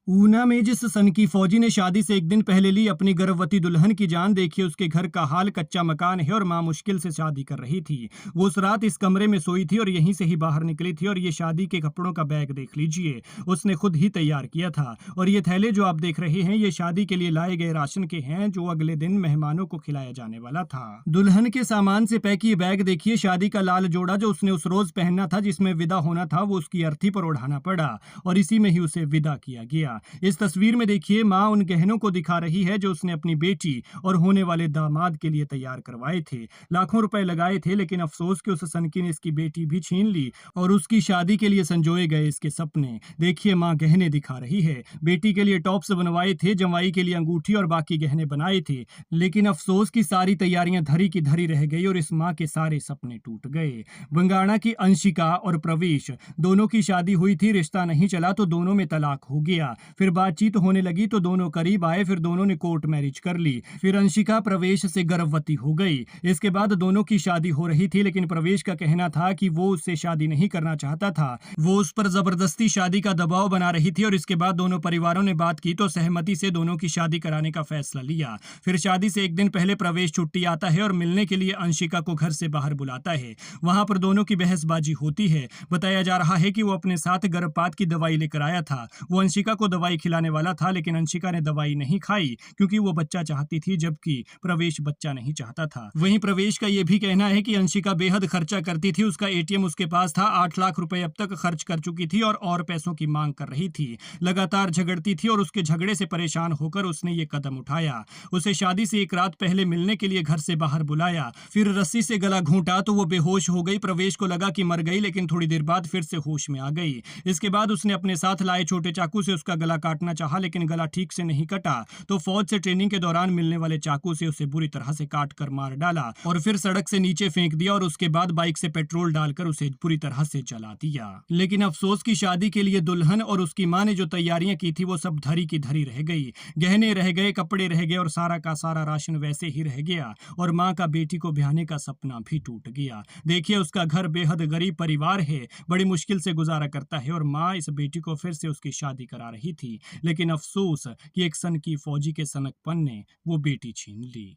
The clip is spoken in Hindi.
ऊना में जिस सनकी फौजी ने शादी से एक दिन पहले ली अपनी गर्भवती दुल्हन की जान, देखिए उसके घर का हाल। कच्चा मकान है और मां मुश्किल से शादी कर रही थी। वो उस रात इस कमरे में सोई थी और यहीं से ही बाहर निकली थी। और ये शादी के कपड़ों का बैग देख लीजिए, उसने खुद ही तैयार किया था। और ये थैले जो आप देख रहे हैं, ये शादी के लिए लाए गए राशन के हैं, जो अगले दिन मेहमानों को खिलाया जाने वाला था। दुल्हन के सामान से पैक ये बैग देखिए, शादी का लाल जोड़ा जो उसने उस रोज पहनना था जिसमें विदा होना था, वो उसकी अर्थी पर ओढ़ाना पड़ा और इसी में ही उसे विदा किया गया। इस तस्वीर में देखिए मां उन गहनों को दिखा रही है जो उसने अपनी बेटी और होने वाले दामाद के लिए तैयार करवाए थे। लाखों रुपए लगाए थे, लेकिन अफसोस कि उस सनकी ने इसकी बेटी भी छीन ली और उसकी शादी के लिए संजोए गए इसके सपने। देखिए मां गहने दिखा रही है। बेटी के लिए टॉप्स बनवाए थे, जमाई के लिए अंगूठी और बाकी गहने बनाए थे, लेकिन अफसोस की सारी तैयारियां धरी की धरी रह गई और इस मां के सारे सपने टूट गए। बंगाणा की अंशिका और प्रवेश दोनों की शादी हुई थी। रिश्ता नहीं चला तो दोनों में तलाक हो गया। फिर बातचीत होने लगी तो दोनों करीब आए, फिर दोनों ने कोर्ट मैरिज कर ली। फिर अंशिका प्रवेश से गर्भवती हो गई। इसके बाद दोनों की शादी हो रही थी, लेकिन प्रवेश का कहना था कि वो उससे शादी नहीं करना चाहता था। वो उस पर जबरदस्ती शादी का दबाव बना रही थी और इसके बाद दोनों परिवारों ने बात की तो सहमति से दोनों की शादी कराने का फैसला लिया। फिर शादी से एक दिन पहले प्रवेश छुट्टी आता है और मिलने के लिए अंशिका को घर से बाहर बुलाता है। वहां पर दोनों की बहसबाजी होती है। बताया जा रहा है कि वो अपने साथ गर्भपात की दवाई लेकर आया था। वो अंशिका को दवाई खिलाने वाला था, लेकिन अंशिका ने दवाई नहीं खाई क्योंकि वो बच्चा चाहती थी, जबकि प्रवेश बच्चा नहीं चाहता था। वहीं प्रवेश का यह भी कहना है कि अंशिका बेहद खर्चा करती थी। उसका एटीएम उसके पास था। 8 लाख रुपए अब तक खर्च कर चुकी थी और पैसों की मांग कर रही थी। लगातार झगड़ती थी और उसके झगड़े से परेशान होकर उसने ये कदम उठाया। उसे शादी से एक रात पहले मिलने के लिए घर से बाहर बुलाया, फिर रस्सी से गला घूंटा तो वो बेहोश हो गई। प्रवेश को लगा कि मर गई, लेकिन थोड़ी देर बाद फिर से होश में आ गई। इसके बाद उसने अपने साथ लाए छोटे चाकू से उसका गला काटना चाहा, लेकिन गला ठीक से नहीं कटा तो फौज से ट्रेनिंग के दौरान मिलने वाले चाकू से उसे बुरी तरह से काट कर मार डाला और फिर सड़क से नीचे फेंक दिया और उसके बाद बाइक से पेट्रोल डालकर उसे पूरी तरह से जला दिया। लेकिन अफसोस की शादी के लिए दुल्हन और उसकी मां ने जो तैयारियां की थी वो सब धरी की धरी रह गई। गहने रह गए, कपड़े रह गए और सारा का सारा राशन वैसे ही रह गया और मां का बेटी को ब्याहने का सपना भी टूट गया। देखिए उसका घर बेहद गरीब परिवार है, बड़ी मुश्किल से गुजारा करता है और मां इस बेटी को फिर से उसकी शादी करा रही थी, लेकिन अफसोस कि एक सन की फौजी के सनकपन ने वो बेटी छीन ली।